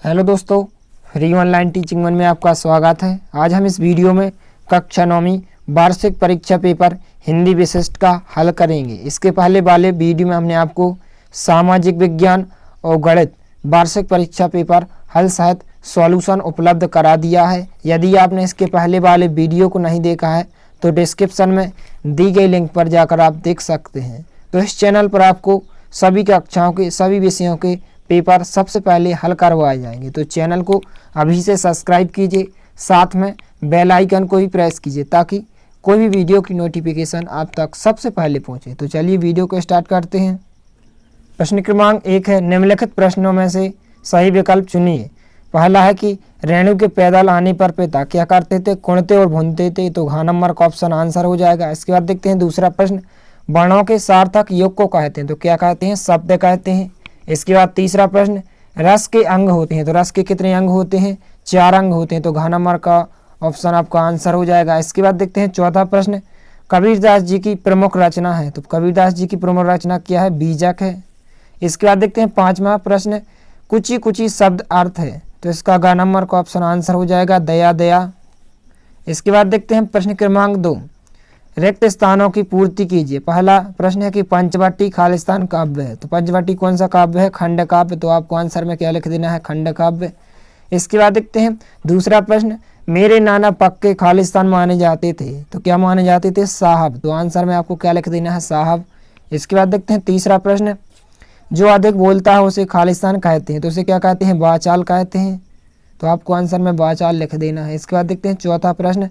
Hello दोस्तों, free online teaching one में आपका स्वागत है। आज हम इस वीडियो में कक्षा 9वीं वार्षिक परीक्षा पेपर हिंदी विशिष्ट का हल करेंगे। इसके पहले वाले वीडियो में हमने आपको सामाजिक विज्ञान और गणित वार्षिक परीक्षा पेपर हल सहित सॉल्यूशन उपलब्ध करा दिया है। यदि आपने इसके पहले वाले वीडियो को नहीं देखा है तो डिस्क्रिप्शन में दी गई लिंक पर जाकर आप देख सकते हैं। तो इस चैनल पर आपको सभी कक्षाओं के सभी विषयों के पेपर सबसे पहले हल करवाए जाएंगे। तो चैनल को अभी से सब्सक्राइब कीजिए, साथ में बेल आइकन को भी प्रेस कीजिए ताकि कोई भी वीडियो की नोटिफिकेशन आप तक सबसे पहले पहुंचे। तो चलिए वीडियो को स्टार्ट करते हैं। प्रश्न क्रमांक 1 है, निम्नलिखित प्रश्नों में से सही विकल्प चुनिए। पहला है कि रेणु के पैदल आने पर पिता क्या करते थे? कुड़ते और भूनते थे। तो घ नंबर का ऑप्शन आंसर हो जाएगा। इसके बाद देखते हैं दूसरा प्रश्न, वर्णों के सार्थक योग को कहते हैं? तो क्या कहते हैं? शब्द कहते हैं। इसके बाद तीसरा प्रश्न, रस के अंग होते हैं? तो रस के कितने अंग होते हैं? 4 अंग होते हैं। तो घ नंबर का ऑप्शन आपका आंसर हो जाएगा। इसके बाद देखते हैं चौथा प्रश्न, कबीरदास जी की प्रमुख रचना है? तो कबीरदास जी की प्रमुख रचना क्या है? बीजक है। इसके बाद देखते हैं पांचवा प्रश्न, कुची कुची शब्द अर्थ है? तो इसका ग नंबर का ऑप्शन आंसर हो जाएगा दया दया। इसके बाद देखते हैं प्रश्न क्रमांक 2, रिक्त स्थानों की पूर्ति कीजिए। पहला प्रश्न है कि पंचवटी खालिस्तान काव्य है? तो पंचवटी कौन सा काव्य है? खंड काव्य। तो आपको आंसर में क्या लिख देना है? खंड काव्य। इसके बाद देखते हैं दूसरा प्रश्न, मेरे नाना पक्के खालिस्तान माने जाते थे? तो क्या माने जाते थे? साहब। तो आंसर में आपको क्या लिख देना है? साहब। इसके बाद देखते हैं तीसरा प्रश्न, जो अधिक बोलता है उसे खालिस्तान कहते हैं? तो उसे क्या कहते हैं? वाचाल कहते हैं। तो आपको आंसर में वाचाल लिख देना है। इसके बाद देखते हैं चौथा प्रश्न,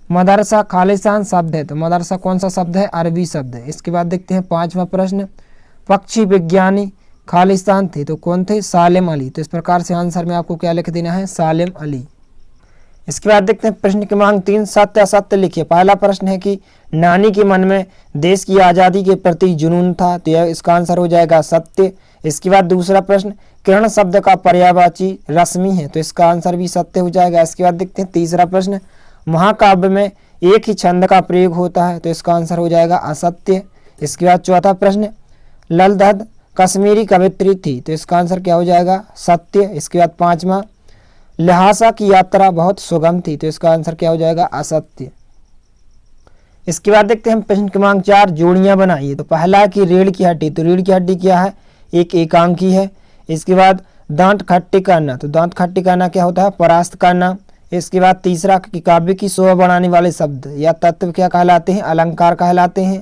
मदरसा खालिस्तान शब्द है? तो मदरसा कौन सा शब्द है? अरबी शब्द है। इसके बाद देखते हैं पांचवा प्रश्न, पक्षी विज्ञानी खालिस्तान थे? तो कौन थे? सालिम अली। तो इस प्रकार से आंसर में आपको क्या लिख देना है? सालिम अली। इसके बाद देखते हैं प्रश्न क्रमांक 3, सत्य असत्य लिखिए। पहला प्रश्न है कि नानी के मन में देश की आज़ादी के प्रति जुनून था? तो यह इसका आंसर हो जाएगा सत्य। इसके बाद दूसरा प्रश्न, किरण शब्द का पर्यायवाची रश्मि है? तो इसका आंसर भी सत्य हो जाएगा। इसके बाद देखते हैं तीसरा प्रश्न, महाकाव्य में एक ही छंद का प्रयोग होता है? तो इसका आंसर हो जाएगा असत्य। इसके बाद चौथा प्रश्न, ललदद कश्मीरी कवित्री थी? तो इसका आंसर क्या हो जाएगा? सत्य। इसके बाद पांचवा, लहासा की यात्रा बहुत सुगम थी? तो इसका आंसर क्या हो जाएगा? असत्य। इसके बाद देखते हैं प्रश्न क्रमांक 4, जोड़ियां बनाइए। तो पहला है कि रीढ़ की हड्डी? तो रीढ़ की हड्डी क्या है? एक एकांकी है। इसके बाद दांत खट्टे करना? तो दांत खट्टे करना क्या होता है? परास्त करना। इसके बाद तीसरा कि काव्य की शोभा बढ़ाने वाले शब्द या तत्व क्या कहलाते हैं? अलंकार कहलाते हैं।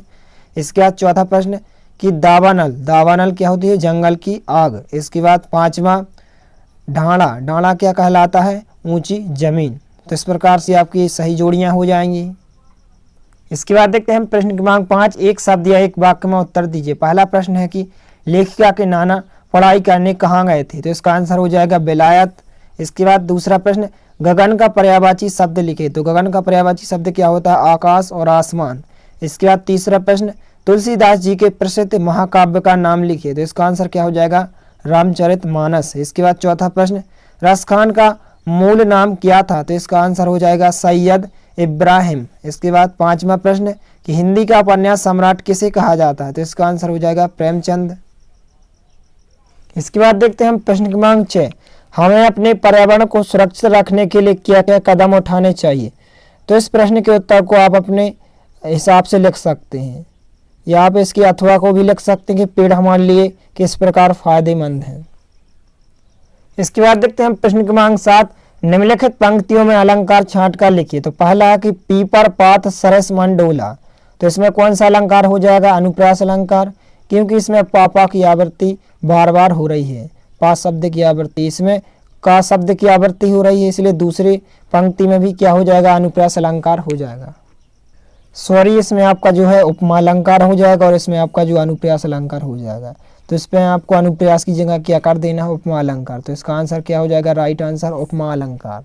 इसके बाद चौथा प्रश्न कि दावानल? दावानल क्या होती है? जंगल की आग। इसके बाद पांचवा, ढाणा? ढाणा क्या कहलाता है? ऊंची जमीन। तो इस प्रकार से आपकी सही जोड़ियां हो जाएंगी। इसके बाद देखते हैं प्रश्न क्रमांक 5, एक शब्द या एक वाक्य में उत्तर दीजिए। पहला प्रश्न है कि लेखिका के नाना पढ़ाई करने कहाँ गए थे? तो इसका आंसर हो जाएगा बेलायत। इसके बाद दूसरा प्रश्न, गगन का पर्यायवाची शब्द लिखे। तो गगन का पर्यायवाची शब्द क्या होता है? आकाश और आसमान। इसके बाद तीसरा प्रश्न, तुलसीदास जी के प्रसिद्ध महाकाव्य का नाम लिखिए। तो इसका आंसर क्या हो जाएगा? रामचरितमानस। इसके बाद चौथा प्रश्न, रसखान का मूल नाम क्या था? तो इसका आंसर हो जाएगा सैयद इब्राहिम। इसके बाद पांचवा प्रश्न कि हिंदी का उपन्यास सम्राट किसे कहा जाता है? तो इसका आंसर हो जाएगा प्रेमचंद। इसके बाद देखते हैं प्रश्न क्रमांक 6, हमें अपने पर्यावरण को सुरक्षित रखने के लिए क्या क्या कदम उठाने चाहिए? तो इस प्रश्न के उत्तर को आप अपने हिसाब से लिख सकते हैं या आप इसकी अथवा को भी लिख सकते हैं कि पेड़ हमारे लिए किस प्रकार फायदेमंद हैं। इसके बाद देखते हैं प्रश्न क्रमांक 7, निम्नलिखित पंक्तियों में अलंकार छांट कर लिखिए। तो पहला है कि पीपर पात सरस मन डोला? तो इसमें कौन सा अलंकार हो जाएगा? अनुप्रास अलंकार, क्योंकि इसमें पापा की आवृत्ति बार बार हो रही है। पा शब्द की आवृत्ति, इसमें का शब्द की आवृत्ति हो रही है, इसलिए दूसरी पंक्ति में भी क्या हो जाएगा? अनुप्रास अलंकार हो जाएगा। सॉरी, इसमें आपका जो है उपमा अलंकार हो जाएगा और इसमें आपका जो अनुप्रास अलंकार हो जाएगा। तो इस पर आपको अनुप्रास की जगह क्या कर देना है? उपमा अलंकार। तो इसका आंसर क्या हो जाएगा? राइट आंसर उपमा अलंकार।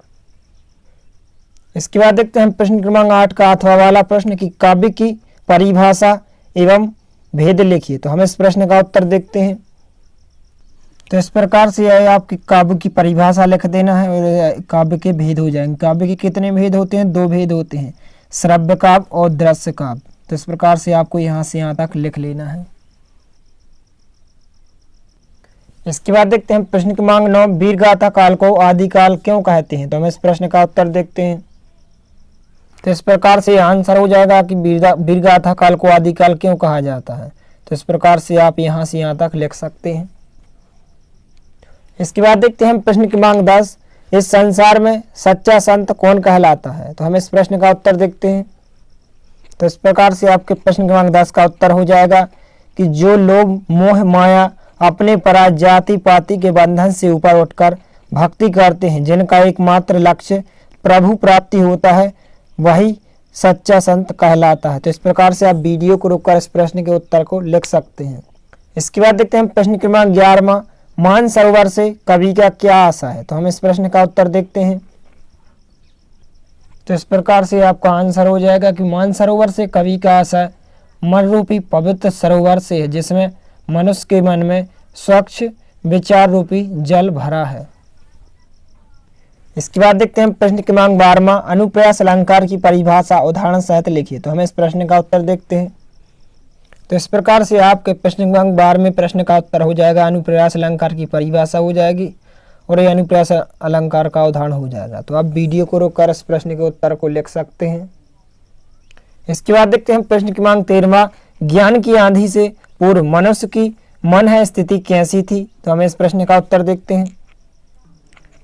इसके बाद देखते हैं प्रश्न क्रमांक 8 का अथवा वाला प्रश्न कि काव्य की परिभाषा एवं भेद लिखिए। तो हम इस प्रश्न का उत्तर देखते हैं। तो इस प्रकार से आपकी काव्य की परिभाषा लिख देना है और काव्य के भेद हो जाएंगे। काव्य के कितने भेद होते हैं? 2 भेद होते हैं, श्रव्य काव्य और दृश्य काव्य। तो इस प्रकार से आपको यहाँ से यहाँ तक लिख लेना है। इसके बाद देखते हैं प्रश्न क्रमांक 9, वीरगाथा काल को आदिकाल क्यों कहते हैं। तो हम इस प्रश्न का उत्तर देखते हैं। तो इस प्रकार से आंसर हो जाएगा कि वीरगाथा काल को आदिकाल क्यों कहा जाता है। तो इस प्रकार से आप यहाँ से यहाँ तक लिख सकते हैं। इसके बाद देखते हैं प्रश्न क्रमांक 10, इस संसार में सच्चा संत कौन कहलाता है। तो हम इस प्रश्न का उत्तर देखते हैं। तो इस प्रकार से आपके प्रश्न क्रमांक 10 का उत्तर हो जाएगा कि जो लोग मोह माया अपने पराय जाति पाति के बंधन से ऊपर उठकर भक्ति करते हैं, जिनका एकमात्र लक्ष्य प्रभु प्राप्ति होता है, वही सच्चा संत कहलाता है। तो इस प्रकार से आप वीडियो को रोककर इस प्रश्न के उत्तर को लिख सकते हैं। इसके बाद देखते हैं प्रश्न क्रमांक 11, मानसरोवर से कवि का क्या आशा है। तो हम इस प्रश्न का उत्तर देखते हैं। तो इस प्रकार से आपका आंसर हो जाएगा कि मानसरोवर से कवि का आशा मन रूपी पवित्र सरोवर से है, जिसमें मनुष्य के मन में स्वच्छ विचार रूपी जल भरा है। इसके बाद देखते हैं प्रश्न क्रमांक 12, अनुप्रास अलंकार की परिभाषा उदाहरण सहित लिखिए। तो हम इस प्रश्न का उत्तर देखते हैं। तो इस प्रकार से आपके प्रश्न क्रमांक 12 में प्रश्न का उत्तर हो जाएगा, अनुप्रास अलंकार की परिभाषा हो जाएगी और ये अनुप्रास अलंकार का उदाहरण हो जाएगा। तो आप वीडियो को रोककर इस प्रश्न के उत्तर को लिख सकते हैं। इसके बाद देखते हैं प्रश्न क्रमांक 13, ज्ञान की आंधी से पूर्व मनुष्य की मन है स्थिति कैसी थी। तो हम इस प्रश्न का उत्तर देखते हैं।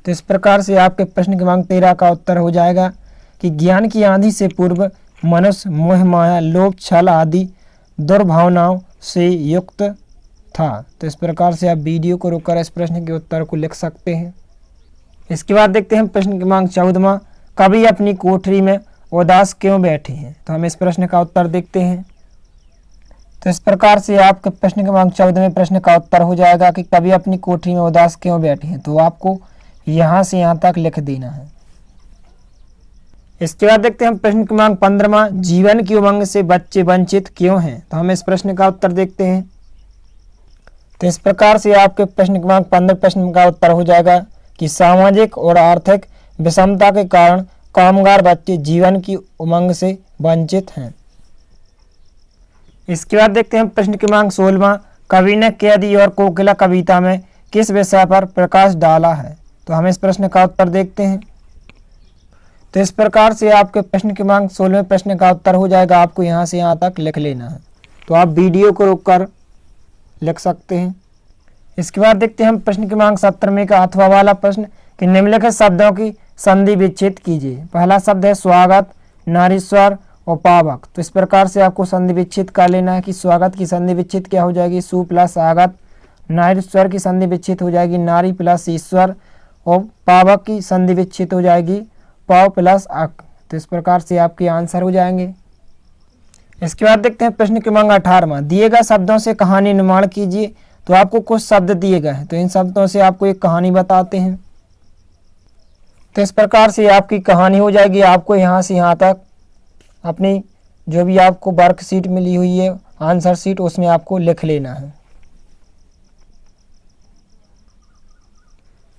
तो इस प्रकार से आपके प्रश्न क्रमांक 13 का उत्तर हो जाएगा कि ज्ञान की आंधी से पूर्व मनुष्य मोह माया लोभ छल आदि दुर्भावनाओं से युक्त था। तो इस प्रकार से आप वीडियो को रोककर इस प्रश्न के उत्तर को लिख सकते हैं। इसके बाद देखते हैं प्रश्न क्रमांक 14, कवि अपनी कोठरी में उदास क्यों बैठे हैं। तो हम इस प्रश्न का उत्तर देखते हैं। तो इस प्रकार से आपके प्रश्न क्रमांक 14 में प्रश्न का उत्तर हो जाएगा कि कवि अपनी कोठरी में उदास क्यों बैठे हैं। तो आपको यहाँ से यहाँ तक लिख देना है। इसके बाद देखते हैं प्रश्न क्रमांक 15, जीवन की उमंग से बच्चे वंचित क्यों हैं। तो हम इस प्रश्न का उत्तर देखते हैं। तो इस प्रकार से आपके प्रश्न क्रमांक 15 प्रश्न का उत्तर हो जाएगा कि सामाजिक और आर्थिक विषमता के कारण कामगार बच्चे जीवन की उमंग से वंचित हैं। इसके बाद देखते हैं प्रश्न क्रमांक 16, कवि ने कैदी और कोकिला कविता में किस विषय पर प्रकाश डाला है। तो हम इस प्रश्न का उत्तर देखते हैं। तो इस प्रकार से आपके प्रश्न क्रमांक 16 प्रश्न का उत्तर हो जाएगा, आपको यहाँ से यहाँ तक लिख लेना है। तो आप वीडियो को रोककर लिख सकते हैं। इसके बाद देखते हैं हम प्रश्न क्रमांक 17 का अथवा वाला प्रश्न कि निम्नलिखित शब्दों की संधि विच्छेद कीजिए। पहला शब्द है स्वागत, नारीश्वर और पावक। तो इस प्रकार से आपको संधि विच्छेद कर लेना है कि स्वागत की संधि विच्छेद क्या हो जाएगी, सु प्लस आगत। नारीश्वर की संधि विच्छेद हो जाएगी नारी प्लस ईश्वर और पावक की संधि विच्छेद हो जाएगी पाव प्लस अक। तो इस प्रकार से आपके आंसर हो जाएंगे। इसके बाद देखते हैं प्रश्न क्रमांक 18, दिए गए शब्दों से कहानी निर्माण कीजिए। तो आपको कुछ शब्द दिए गए हैं, तो इन शब्दों से आपको एक कहानी बताते हैं। तो इस प्रकार से आपकी कहानी हो जाएगी। आपको यहाँ से यहाँ तक अपनी जो भी आपको वर्कशीट मिली हुई है आंसर शीट, उसमें आपको लिख लेना है।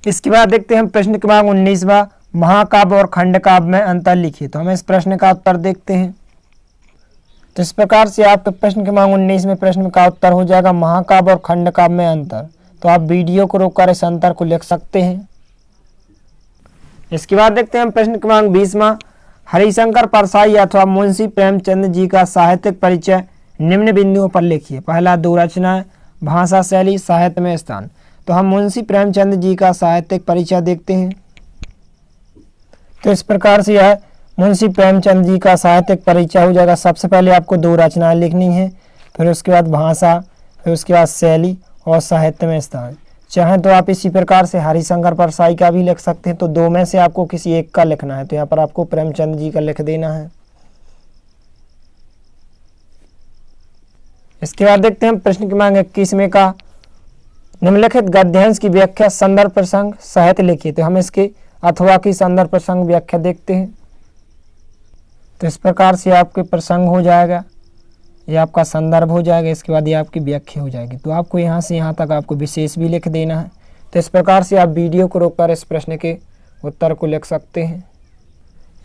इसके बाद देखते हैं प्रश्न क्रमांक 19, महाकाव्य और खंड काव्य में अंतर लिखिए। तो हम इस प्रश्न का उत्तर देखते हैं। तो इस प्रकार से आपके प्रश्न क्रमांक 19 में प्रश्न का उत्तर हो जाएगा महाकाव्य और खंड काव्य में अंतर। तो आप वीडियो को रोककर इस अंतर को लिख सकते हैं। इसके बाद देखते हैं प्रश्न क्रमांक 20, हरिशंकर परसाई अथवा मुंशी प्रेमचंद जी का साहित्यिक परिचय निम्न बिंदुओं पर लिखिए। पहला, दो रचनाएं, भाषा शैली, साहित्य में स्थान। तो हम मुंशी प्रेमचंद जी का साहित्यिक परिचय देखते हैं। तो इस प्रकार से यह मुंशी प्रेमचंद जी का साहित्यिक परिचय हो जाएगा। सबसे पहले आपको दो रचनाएं लिखनी है, फिर उसके बाद भाषा, फिर उसके बाद शैली और साहित्य में स्थान। चाहें तो आप इसी प्रकार से हरिशंकर परसाई का भी लिख सकते हैं। तो दो में से आपको किसी एक का लिखना है, तो यहाँ पर आपको प्रेमचंद जी का लिख देना है। इसके बाद देखते हैं प्रश्न क्रमांक 21 का निम्नलिखित गद्यांश की व्याख्या संदर्भ प्रसंग सहित लिखिए। तो हम इसके अथवा की संदर्भ प्रसंग व्याख्या देखते हैं। तो इस प्रकार से आपके प्रसंग हो जाएगा, ये आपका संदर्भ हो जाएगा, इसके बाद ये आपकी व्याख्या हो जाएगी। तो आपको यहाँ से यहाँ तक आपको विशेष भी लिख देना है। तो इस प्रकार से आप वीडियो को रोककर इस प्रश्न के उत्तर को लिख सकते हैं।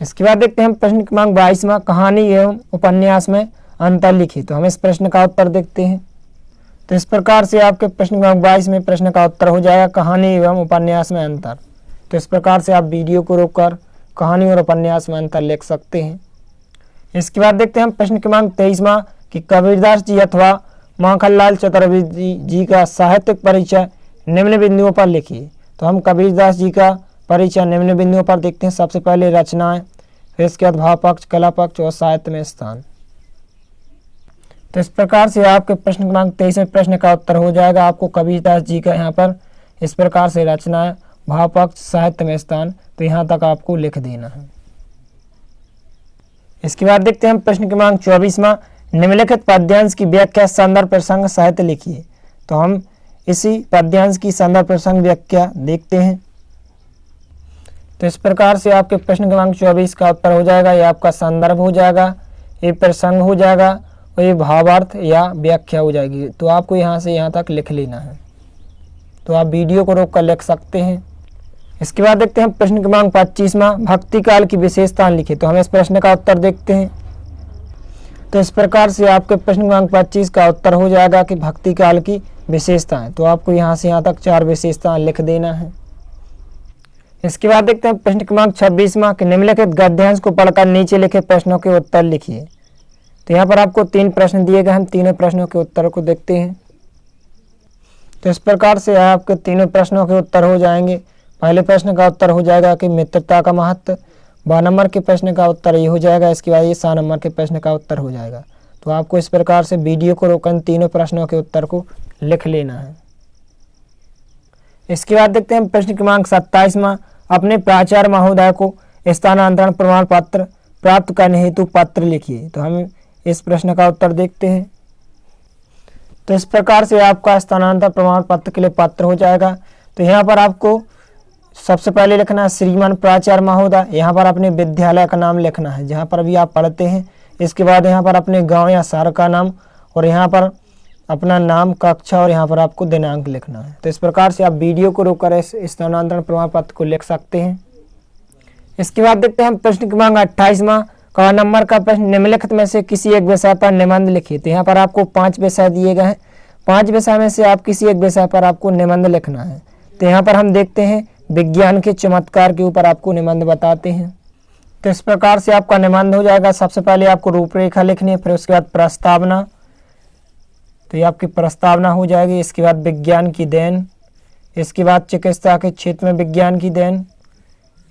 इसके बाद देखते हैं प्रश्न क्रमांक 22, कहानी एवं उपन्यास में अंतर लिखिए। तो हम इस प्रश्न का उत्तर देखते हैं। तो इस प्रकार से आपके प्रश्न क्रमांक 22 में प्रश्न का उत्तर हो जाएगा कहानी एवं उपन्यास में अंतर। तो इस प्रकार से आप वीडियो को रोककर कहानी और उपन्यास में अंतर लिख सकते हैं। इसके बाद देखते हैं हम प्रश्न क्रमांक 23वां कि कबीरदास जी अथवा माखनलाल चतुर्वेदी जी का साहित्यिक परिचय निम्न बिंदुओं पर लिखिए। तो हम कबीरदास जी का परिचय निम्न बिंदुओं पर देखते हैं। सबसे पहले रचनाएं, फिर इसके बाद भाव पक्ष, कला पक्ष और साहित्य में स्थान। तो इस प्रकार से आपके प्रश्न क्रमांक 23 में प्रश्न का उत्तर हो जाएगा। आपको कबीरदास जी का यहाँ पर इस प्रकार से रचनाएं, भाव पक्ष, साहित्य में स्थान, तो यहाँ तक आपको लिख देना है। इसके बाद देखते हैं हम प्रश्न क्रमांक 24वां निम्नलिखित पद्यांश की व्याख्या संदर्भ प्रसंग साहित्य लिखिए। तो हम इसी पद्यांश की संदर्भ प्रसंग व्याख्या देखते हैं। तो इस प्रकार से आपके प्रश्न क्रमांक 24 का उत्तर हो जाएगा। ये आपका संदर्भ हो जाएगा, ये प्रसंग हो जाएगा और ये भावार्थ या व्याख्या हो जाएगी। तो आपको यहाँ से यहाँ तक लिख लेना है। तो आप वीडियो को रोक कर लिख सकते हैं। इसके बाद देखते हैं प्रश्न क्रमांक 25वां भक्ति काल की विशेषता लिखिए। तो हम इस प्रश्न का उत्तर देखते हैं। तो इस प्रकार से आपके प्रश्न क्रमांक 25 का उत्तर हो जाएगा कि भक्ति काल की विशेषताएं। तो आपको यहाँ से यहाँ तक 4 विशेषताएं लिख देना है। इसके बाद देखते हैं प्रश्न क्रमांक 26वां कि निम्नलिखित गद्यांश को पढ़कर नीचे लिखे प्रश्नों के उत्तर लिखिए। तो यहाँ पर आपको 3 प्रश्न दिए गए, हम तीनों प्रश्नों के उत्तर को देखते हैं। तो इस प्रकार से आपके तीनों प्रश्नों के उत्तर हो जाएंगे। पहले प्रश्न का उत्तर हो जाएगा कि मित्रता का महत्व, 12 नंबर के प्रश्न का उत्तर ये हो जाएगा। इसके बाद ये 7 नंबर के प्रश्न का उत्तर हो जाएगा। तो आपको इस प्रकार से वीडियो को रोककर तीनों प्रश्नों के उत्तर को लिख लेना है। इसके बाद देखते हैं प्रश्न क्रमांक 27वां अपने प्राचार्य महोदय को स्थानांतरण प्रमाण पत्र प्राप्त करने हेतु पत्र लिखिए। तो हम इस प्रश्न का उत्तर देखते हैं। तो इस प्रकार से आपका स्थानांतरण प्रमाण पत्र के लिए पत्र हो जाएगा। तो यहाँ पर आपको सबसे पहले लिखना है श्रीमान प्राचार्य महोदय। यहाँ पर अपने विद्यालय का नाम लिखना है जहाँ पर भी आप पढ़ते हैं। इसके बाद यहाँ पर अपने गांव या शहर का नाम और यहाँ पर अपना नाम, कक्षा और यहाँ पर आपको दिनांक लिखना है। तो इस प्रकार से आप वीडियो को रोककर इस स्थानांतरण प्रमाण पत्र को लिख सकते हैं। इसके बाद देखते हैं प्रश्न क्रमांक 28वां का नंबर का प्रश्न निम्नलिखित में से किसी एक विषय पर निबंध लिखिए। तो यहाँ पर आपको 5 विषय दिए गए हैं। 5 विषय में से आप किसी एक विषय पर आपको निबंध लिखना है। तो यहाँ पर हम देखते हैं विज्ञान के चमत्कार के ऊपर आपको निबंध बताते हैं। तो इस प्रकार से आपका निबंध हो जाएगा। सबसे पहले आपको रूपरेखा लिखनी है, फिर उसके बाद प्रस्तावना। तो ये आपकी प्रस्तावना हो जाएगी। इसके बाद विज्ञान की देन, इसके बाद चिकित्सा के क्षेत्र में विज्ञान की देन,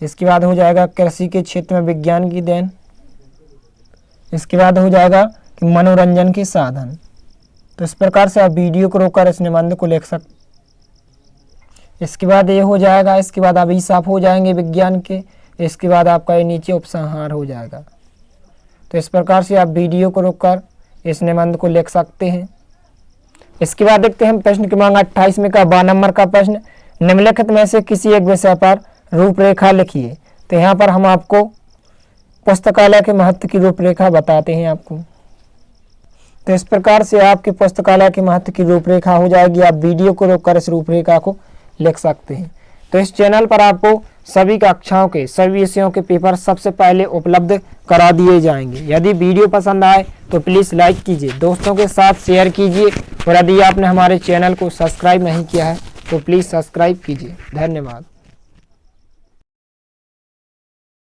इसके बाद हो जाएगा कृषि के क्षेत्र में विज्ञान की देन, इसके बाद हो जाएगा कि मनोरंजन के साधन। तो इस प्रकार से आप वीडियो को रोककर इस निबंध को लिख सकते। इसके बाद ये हो जाएगा। इसके बाद अभिशाप हो जाएंगे विज्ञान के। इसके बाद आपका ये नीचे उपसंहार हो जाएगा। तो इस प्रकार से आप वीडियो को रोककर इस निबंध को लिख सकते हैं। इसके बाद देखते हैं प्रश्न क्रमांक 28 में का 12 नंबर का प्रश्न निम्नलिखित में से किसी एक विषय पर रूपरेखा लिखिए। तो यहाँ पर हम आपको पुस्तकालय के महत्व की रूपरेखा बताते हैं आपको। तो इस प्रकार से आपके पुस्तकालय के महत्व की रूपरेखा हो जाएगी। आप वीडियो को रोककर इस रूपरेखा को लिख सकते हैं। तो इस चैनल पर आपको सभी कक्षाओं के सभी विषयों के पेपर सबसे पहले उपलब्ध करा दिए जाएंगे। यदि वीडियो पसंद आए तो प्लीज़ लाइक कीजिए, दोस्तों के साथ शेयर कीजिए और यदि आपने हमारे चैनल को सब्सक्राइब नहीं किया है तो प्लीज़ सब्सक्राइब कीजिए। धन्यवाद।